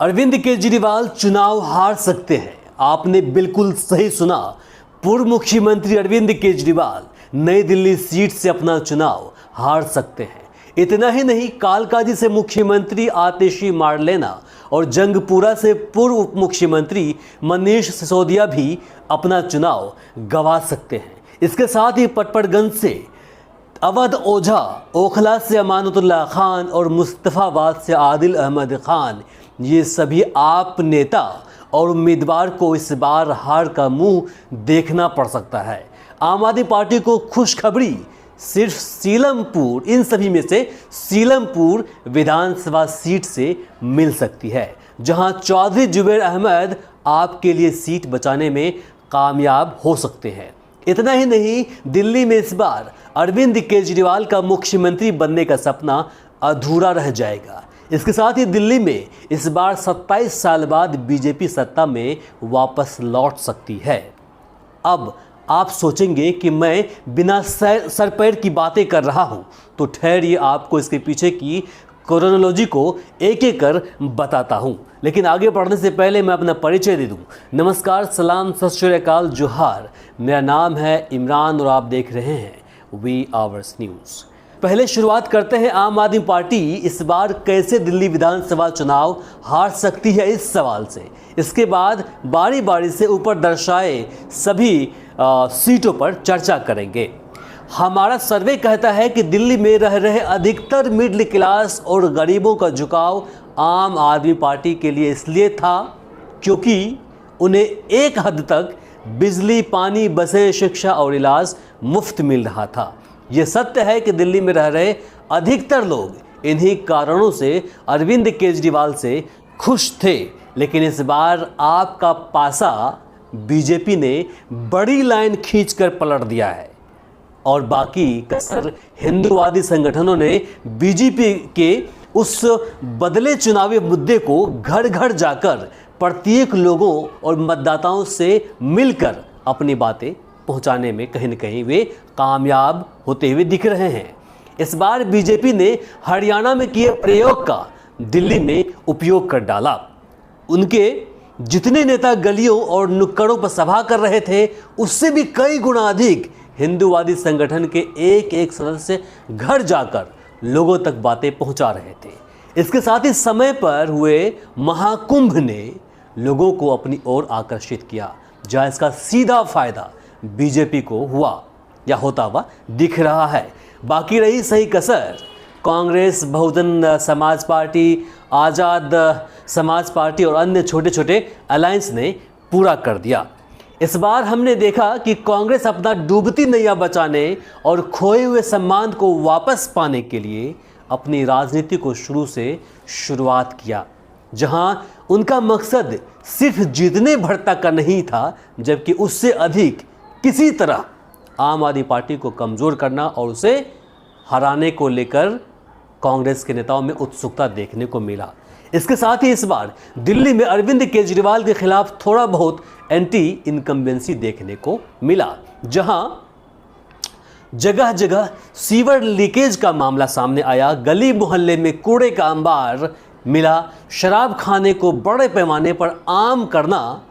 अरविंद केजरीवाल चुनाव हार सकते हैं। आपने बिल्कुल सही सुना। पूर्व मुख्यमंत्री अरविंद केजरीवाल नई दिल्ली सीट से अपना चुनाव हार सकते हैं। इतना ही नहीं, कालकाजी से मुख्यमंत्री आतिशी मारलेना और जंगपुरा से पूर्व उप मुख्यमंत्री मनीष सिसोदिया भी अपना चुनाव गंवा सकते हैं। इसके साथ ही पटपड़गंज से अवध ओझा, ओखला से अमानतुल्लाह खान और मुस्तफ़ाबाद से आदिल अहमद खान, ये सभी आप नेता और उम्मीदवार को इस बार हार का मुंह देखना पड़ सकता है। आम आदमी पार्टी को खुशखबरी सिर्फ सीलमपुर, इन सभी में से सीलमपुर विधानसभा सीट से मिल सकती है, जहां चौधरी जुबैर अहमद आपके लिए सीट बचाने में कामयाब हो सकते हैं। इतना ही नहीं, दिल्ली में इस बार अरविंद केजरीवाल का मुख्यमंत्री बनने का सपना अधूरा रह जाएगा। इसके साथ ही दिल्ली में इस बार 27 साल बाद बीजेपी सत्ता में वापस लौट सकती है। अब आप सोचेंगे कि मैं बिना सर पैर की बातें कर रहा हूं, तो ठहरिए, आपको इसके पीछे की क्रोनोलॉजी को एक एक कर बताता हूं। लेकिन आगे बढ़ने से पहले मैं अपना परिचय दे दूं। नमस्कार, सलाम, सत श्री अकाल, जोहार। मेरा नाम है इमरान और आप देख रहे हैं वी आवर्स न्यूज़। पहले शुरुआत करते हैं, आम आदमी पार्टी इस बार कैसे दिल्ली विधानसभा चुनाव हार सकती है, इस सवाल से। इसके बाद बारी बारी से ऊपर दर्शाए सभी सीटों पर चर्चा करेंगे। हमारा सर्वे कहता है कि दिल्ली में रह रहे अधिकतर मिडिल क्लास और गरीबों का झुकाव आम आदमी पार्टी के लिए इसलिए था क्योंकि उन्हें एक हद तक बिजली, पानी, बसें, शिक्षा और इलाज मुफ्त मिल रहा था। ये सत्य है कि दिल्ली में रह रहे अधिकतर लोग इन्हीं कारणों से अरविंद केजरीवाल से खुश थे। लेकिन इस बार आपका पासा बीजेपी ने बड़ी लाइन खींचकर पलट दिया है और बाकी कसर हिंदूवादी संगठनों ने बीजेपी के उस बदले चुनावी मुद्दे को घर घर जाकर प्रत्येक लोगों और मतदाताओं से मिलकर अपनी बातें पहुंचाने में कहीं न कहीं वे कामयाब होते हुए दिख रहे हैं। इस बार बीजेपी ने हरियाणा में किए प्रयोग का दिल्ली में उपयोग कर डाला। उनके जितने नेता गलियों और नुक्कड़ों पर सभा कर रहे थे, उससे भी कई गुना अधिक हिंदूवादी संगठन के एक एक सदस्य घर जाकर लोगों तक बातें पहुंचा रहे थे। इसके साथ ही समय पर हुए महाकुंभ ने लोगों को अपनी ओर आकर्षित किया, जहां इसका सीधा फायदा बीजेपी को हुआ या होता हुआ दिख रहा है। बाकी रही सही कसर कांग्रेस, बहुजन समाज पार्टी, आज़ाद समाज पार्टी और अन्य छोटे छोटे अलायंस ने पूरा कर दिया। इस बार हमने देखा कि कांग्रेस अपना डूबती नैया बचाने और खोए हुए सम्मान को वापस पाने के लिए अपनी राजनीति को शुरू से शुरुआत किया, जहां उनका मकसद सिर्फ जीतने भर तक का नहीं था, जबकि उससे अधिक किसी तरह आम आदमी पार्टी को कमज़ोर करना और उसे हराने को लेकर कांग्रेस के नेताओं में उत्सुकता देखने को मिला। इसके साथ ही इस बार दिल्ली में अरविंद केजरीवाल के खिलाफ थोड़ा बहुत एंटी इनकम्बेंसी देखने को मिला, जहां जगह जगह सीवर लीकेज का मामला सामने आया, गली मोहल्ले में कूड़े का अंबार मिला, शराब खाने को बड़े पैमाने पर आम करना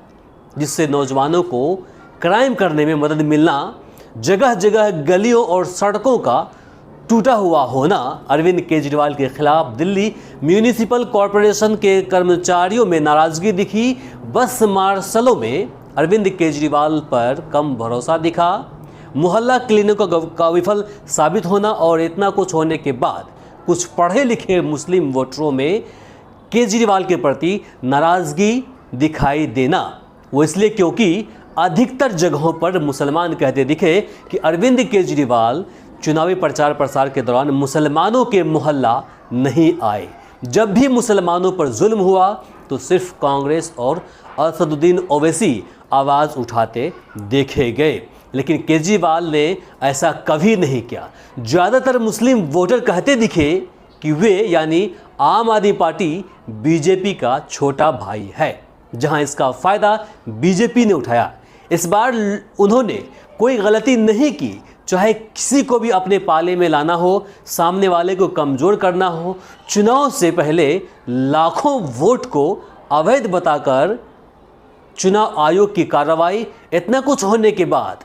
जिससे नौजवानों को क्राइम करने में मदद मिलना, जगह जगह गलियों और सड़कों का टूटा हुआ होना, अरविंद केजरीवाल के खिलाफ दिल्ली म्यूनिसिपल कॉरपोरेशन के कर्मचारियों में नाराजगी दिखी, बस मार्शलों में अरविंद केजरीवाल पर कम भरोसा दिखा, मोहल्ला क्लिनिकों का विफल साबित होना और इतना कुछ होने के बाद कुछ पढ़े लिखे मुस्लिम वोटरों में केजरीवाल के प्रति नाराजगी दिखाई देना। वो इसलिए क्योंकि अधिकतर जगहों पर मुसलमान कहते दिखे कि अरविंद केजरीवाल चुनावी प्रचार प्रसार के दौरान मुसलमानों के मोहल्ला नहीं आए। जब भी मुसलमानों पर जुल्म हुआ तो सिर्फ कांग्रेस और असदुद्दीन ओवैसी आवाज़ उठाते देखे गए, लेकिन केजरीवाल ने ऐसा कभी नहीं किया। ज़्यादातर मुस्लिम वोटर कहते दिखे कि वे यानी आम आदमी पार्टी बीजेपी का छोटा भाई है, जहां इसका फ़ायदा बीजेपी ने उठाया। इस बार उन्होंने कोई गलती नहीं की, चाहे किसी को भी अपने पाले में लाना हो, सामने वाले को कमज़ोर करना हो। चुनाव से पहले लाखों वोट को अवैध बताकर चुनाव आयोग की कार्रवाई, इतना कुछ होने के बाद,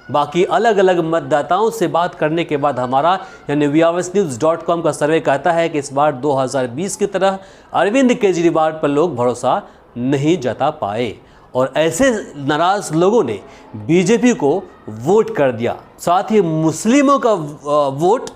बाकी अलग अलग मतदाताओं से बात करने के बाद हमारा यानी VRSnews.com का सर्वे कहता है कि इस बार 2020 की तरह अरविंद केजरीवाल पर लोग भरोसा नहीं जता पाए और ऐसे नाराज लोगों ने बीजेपी को वोट कर दिया। साथ ही मुस्लिमों का वोट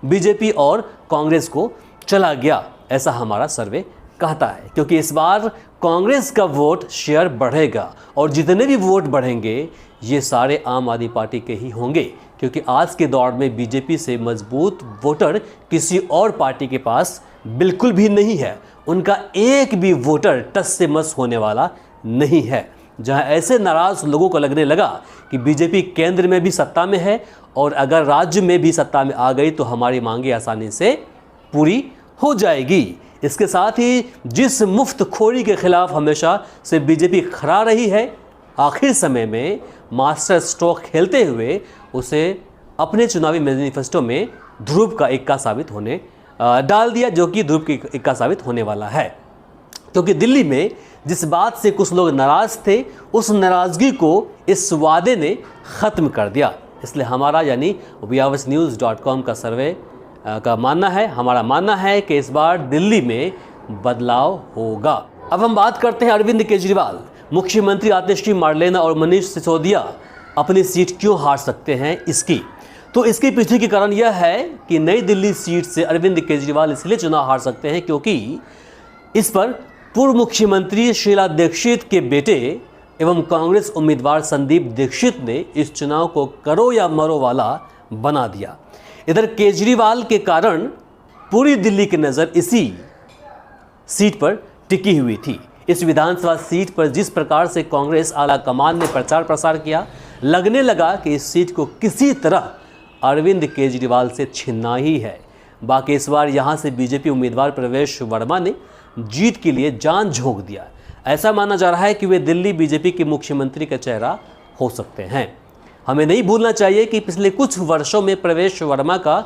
बीजेपी और कांग्रेस को चला गया, ऐसा हमारा सर्वे कहता है। क्योंकि इस बार कांग्रेस का वोट शेयर बढ़ेगा और जितने भी वोट बढ़ेंगे ये सारे आम आदमी पार्टी के ही होंगे, क्योंकि आज के दौर में बीजेपी से मजबूत वोटर किसी और पार्टी के पास बिल्कुल भी नहीं है। उनका एक भी वोटर टस से मस होने वाला नहीं है। जहां ऐसे नाराज लोगों को लगने लगा कि बीजेपी केंद्र में भी सत्ता में है और अगर राज्य में भी सत्ता में आ गई तो हमारी मांगे आसानी से पूरी हो जाएगी। इसके साथ ही जिस मुफ्तखोरी के खिलाफ हमेशा से बीजेपी खड़ा रही है, आखिर समय में मास्टर स्ट्रोक खेलते हुए उसे अपने चुनावी मैनिफेस्टो में ध्रुव का इक्का साबित होने डाल दिया, जो कि ध्रुव की इक्का साबित होने वाला है। क्योंकि दिल्ली में जिस बात से कुछ लोग नाराज थे, उस नाराजगी को इस वादे ने ख़त्म कर दिया। इसलिए हमारा यानी VRSnews.com का सर्वे का मानना है, हमारा मानना है कि इस बार दिल्ली में बदलाव होगा। अब हम बात करते हैं अरविंद केजरीवाल, मुख्यमंत्री आतिशी मार्लेना और मनीष सिसोदिया अपनी सीट क्यों हार सकते हैं इसकी। तो इसके पीछे के कारण यह है कि नई दिल्ली सीट से अरविंद केजरीवाल इसलिए चुनाव हार सकते हैं क्योंकि इस पर पूर्व मुख्यमंत्री शीला दीक्षित के बेटे एवं कांग्रेस उम्मीदवार संदीप दीक्षित ने इस चुनाव को करो या मरो वाला बना दिया। इधर केजरीवाल के कारण पूरी दिल्ली की नज़र इसी सीट पर टिकी हुई थी। इस विधानसभा सीट पर जिस प्रकार से कांग्रेस आला कमान ने प्रचार प्रसार किया, लगने लगा कि इस सीट को किसी तरह अरविंद केजरीवाल से छीनना ही है। बाकी इस बार यहाँ से बीजेपी उम्मीदवार प्रवेश वर्मा ने जीत के लिए जान झोंक दिया। ऐसा माना जा रहा है कि वे दिल्ली बीजेपी के मुख्यमंत्री का चेहरा हो सकते हैं। हमें नहीं भूलना चाहिए कि पिछले कुछ वर्षों में प्रवेश वर्मा का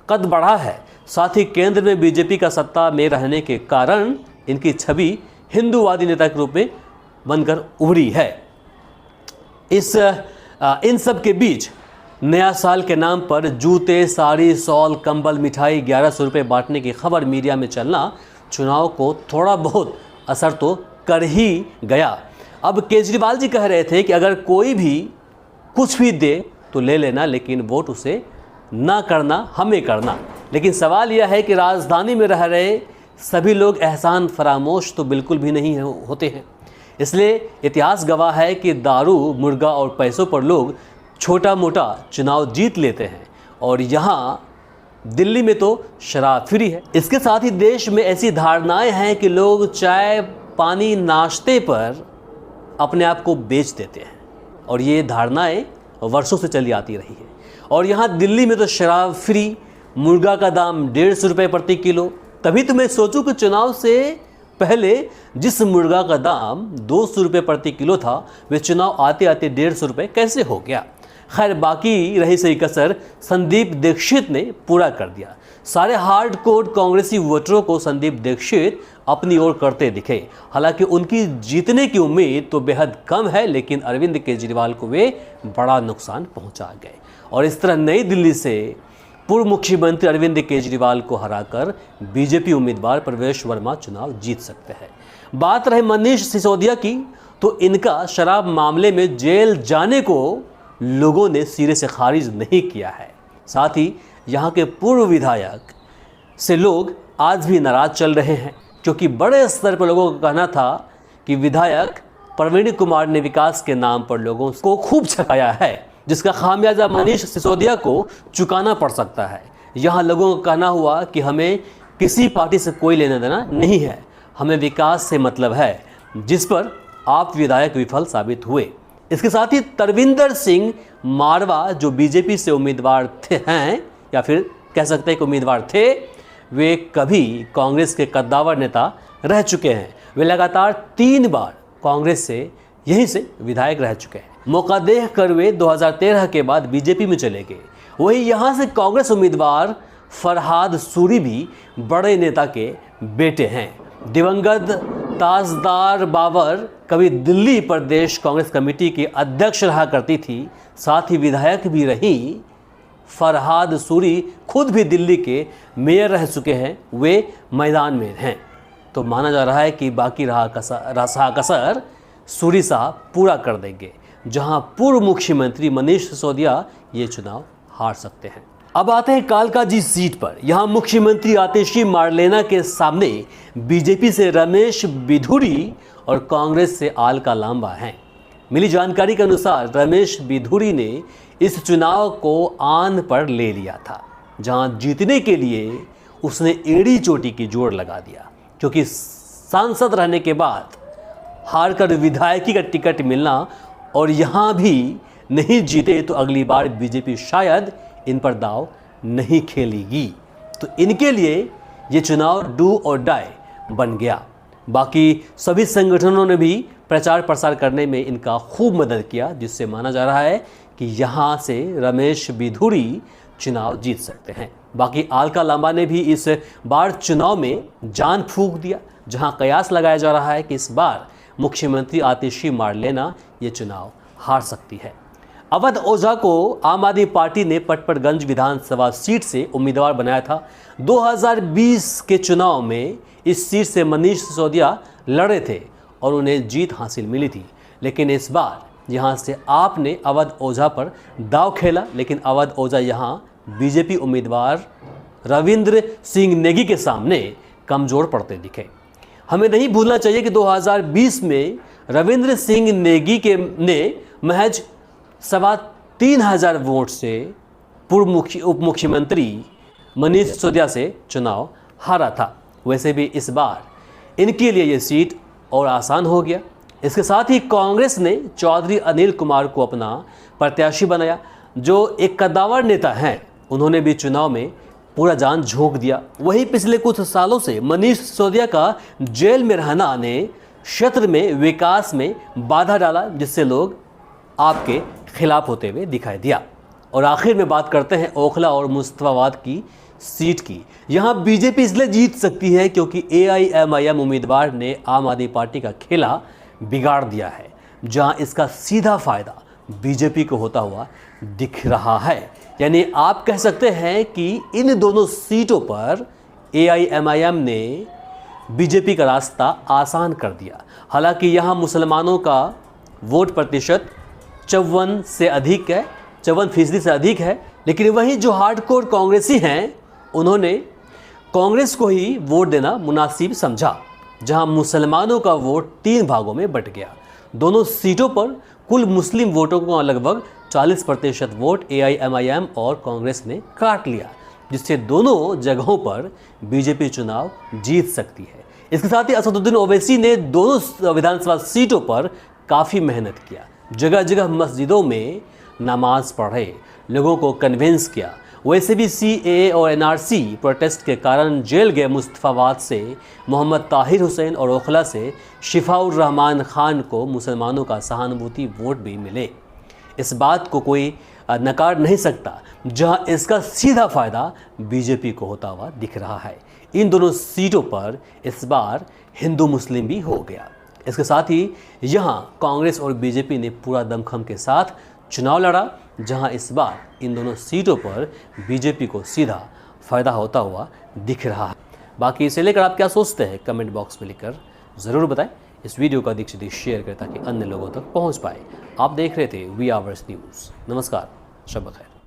कद बढ़ा है। साथ ही केंद्र में बीजेपी का सत्ता में रहने के कारण इनकी छवि हिंदूवादी नेता के रूप में बनकर उभरी है। इन सब के बीच नया साल के नाम पर जूते, साड़ी, शॉल, कंबल, मिठाई 1100 रुपये बांटने की खबर मीडिया में चलना चुनाव को थोड़ा बहुत असर तो कर ही गया। अब केजरीवाल जी कह रहे थे कि अगर कोई भी कुछ भी दे तो ले लेना, लेकिन वोट उसे ना करना, हमें करना। लेकिन सवाल यह है कि राजधानी में रह रहे सभी लोग एहसान फरामोश तो बिल्कुल भी नहीं होते हैं। इसलिए इतिहास गवाह है कि दारू, मुर्गा और पैसों पर लोग छोटा मोटा चुनाव जीत लेते हैं और यहाँ दिल्ली में तो शराब फ्री है। इसके साथ ही देश में ऐसी धारणाएं हैं कि लोग चाय, पानी, नाश्ते पर अपने आप को बेच देते हैं और ये धारणाएं वर्षों से चली आती रही है। और यहाँ दिल्ली में तो शराब फ्री, मुर्गा का दाम 150 रुपये प्रति किलो। तभी तो मैं सोचूं कि चुनाव से पहले जिस मुर्गा का दाम 200 रुपये प्रति किलो था, वे चुनाव आते आते 150 रुपये कैसे हो गया। खैर, बाकी रही सही कसर संदीप दीक्षित ने पूरा कर दिया। सारे हार्डकोर कांग्रेसी वोटरों को संदीप दीक्षित अपनी ओर करते दिखे। हालांकि उनकी जीतने की उम्मीद तो बेहद कम है, लेकिन अरविंद केजरीवाल को वे बड़ा नुकसान पहुंचा गए और इस तरह नई दिल्ली से पूर्व मुख्यमंत्री अरविंद केजरीवाल को हराकर बीजेपी उम्मीदवार प्रवेश वर्मा चुनाव जीत सकते हैं। बात रहे मनीष सिसोदिया की, तो इनका शराब मामले में जेल जाने को लोगों ने सिरे से खारिज नहीं किया है। साथ ही यहाँ के पूर्व विधायक से लोग आज भी नाराज चल रहे हैं, क्योंकि बड़े स्तर पर लोगों का कहना था कि विधायक प्रवीण कुमार ने विकास के नाम पर लोगों को खूब छकाया है, जिसका खामियाजा मनीष सिसोदिया को चुकाना पड़ सकता है। यहाँ लोगों का कहना हुआ कि हमें किसी पार्टी से कोई लेना देना नहीं है, हमें विकास से मतलब है, जिस पर आप विधायक विफल साबित हुए। इसके साथ ही तरविंदर सिंह मारवा, जो बीजेपी से उम्मीदवार हैं या फिर कह सकते हैं कि उम्मीदवार थे, वे कभी कांग्रेस के कद्दावर नेता रह चुके हैं। वे लगातार 3 बार कांग्रेस से यहीं से विधायक रह चुके हैं। मौका देख कर वे 2013 के बाद बीजेपी में चले गए। वहीं यहाँ से कांग्रेस उम्मीदवार फरहाद सूरी भी बड़े नेता के बेटे हैं। दिवंगत ताजदार बाबर कभी दिल्ली प्रदेश कांग्रेस कमेटी की अध्यक्ष रहा करती थी, साथ ही विधायक भी रही। फरहाद सूरी खुद भी दिल्ली के मेयर रह चुके हैं, वे मैदान में हैं। तो माना जा रहा है कि बाकी रहा कसर सूरी साहब पूरा कर देंगे, जहां पूर्व मुख्यमंत्री मनीष सिसोदिया ये चुनाव हार सकते हैं। अब आते हैं कालकाजी सीट पर। यहां मुख्यमंत्री आतिशी मारलेना के सामने बीजेपी से रमेश बिधूरी और कांग्रेस से आलका लांबा हैं। मिली जानकारी के अनुसार रमेश बिधूरी ने इस चुनाव को आन पर ले लिया था, जहां जीतने के लिए उसने एड़ी चोटी की जोड़ लगा दिया, क्योंकि सांसद रहने के बाद हारकर विधायकी का टिकट मिलना और यहां भी नहीं जीते तो अगली बार बीजेपी शायद इन पर दाव नहीं खेलेगी। तो इनके लिए ये चुनाव डू और डाई बन गया। बाकी सभी संगठनों ने भी प्रचार प्रसार करने में इनका खूब मदद किया, जिससे माना जा रहा है कि यहाँ से रमेश बिधूरी चुनाव जीत सकते हैं। बाकी आलका लांबा ने भी इस बार चुनाव में जान फूंक दिया, जहां कयास लगाया जा रहा है कि इस बार मुख्यमंत्री आतिशी मारलेना ये चुनाव हार सकती है। अवध ओझा को आम आदमी पार्टी ने पटपड़गंज विधानसभा सीट से उम्मीदवार बनाया था। 2020 के चुनाव में इस सीट से मनीष सिसोदिया लड़े थे और उन्हें जीत हासिल मिली थी, लेकिन इस बार यहां से आपने अवध ओझा पर दांव खेला, लेकिन अवध ओझा यहां बीजेपी उम्मीदवार रविंद्र सिंह नेगी के सामने कमजोर पड़ते दिखे। हमें नहीं भूलना चाहिए कि 2020 में रविंद्र सिंह नेगी ने महज 3,500 वोट से पूर्व उप मुख्यमंत्री मनीष सिसोदिया से चुनाव हारा था। वैसे भी इस बार इनके लिए ये सीट और आसान हो गया। इसके साथ ही कांग्रेस ने चौधरी अनिल कुमार को अपना प्रत्याशी बनाया, जो एक कद्दावर नेता हैं। उन्होंने भी चुनाव में पूरा जान झोंक दिया। वहीं पिछले कुछ सालों से मनीष सिसोदिया का जेल में रहना ने क्षेत्र में विकास में बाधा डाला, जिससे लोग आपके खिलाफ होते हुए दिखाई दिया। और आखिर में बात करते हैं ओखला और मुस्तफाबाद की सीट की। यहां बीजेपी इसलिए जीत सकती है क्योंकि AIMIM उम्मीदवार ने आम आदमी पार्टी का खेला बिगाड़ दिया है, जहां इसका सीधा फायदा बीजेपी को होता हुआ दिख रहा है। यानी आप कह सकते हैं कि इन दोनों सीटों पर AIMIM ने बीजेपी का रास्ता आसान कर दिया। हालांकि यहां मुसलमानों का वोट प्रतिशत 54% से अधिक है, लेकिन वहीं जो हार्डकोर कांग्रेसी हैं उन्होंने कांग्रेस को ही वोट देना मुनासिब समझा, जहां मुसलमानों का वोट 3 भागों में बंट गया। दोनों सीटों पर कुल मुस्लिम वोटों का लगभग 40% वोट AIMIM और कांग्रेस ने काट लिया, जिससे दोनों जगहों पर बीजेपी चुनाव जीत सकती है। इसके साथ ही असदुद्दीन ओवैसी ने दोनों विधानसभा सीटों पर काफ़ी मेहनत किया, जगह जगह मस्जिदों में नमाज पढ़े, लोगों को कन्विंस किया। वैसे भी CAA और NRC प्रोटेस्ट के कारण जेल गए मुस्तफाबाद से मोहम्मद ताहिर हुसैन और ओखला से शिफाउर रहमान खान को मुसलमानों का सहानुभूति वोट भी मिले। इस बात को कोई नकार नहीं सकता, जहां इसका सीधा फायदा बीजेपी को होता हुआ दिख रहा है। इन दोनों सीटों पर इस बार हिंदू मुस्लिम भी हो गया। इसके साथ ही यहां कांग्रेस और बीजेपी ने पूरा दमखम के साथ चुनाव लड़ा, जहां इस बार इन दोनों सीटों पर बीजेपी को सीधा फायदा होता हुआ दिख रहा है। बाकी इसे लेकर आप क्या सोचते हैं कमेंट बॉक्स में लिखकर ज़रूर बताएं। इस वीडियो को अधिक से अधिक शेयर करें ताकि अन्य लोगों तक पहुंच पाए। आप देख रहे थे वी आवर्स न्यूज़। नमस्कार, शब बखैर।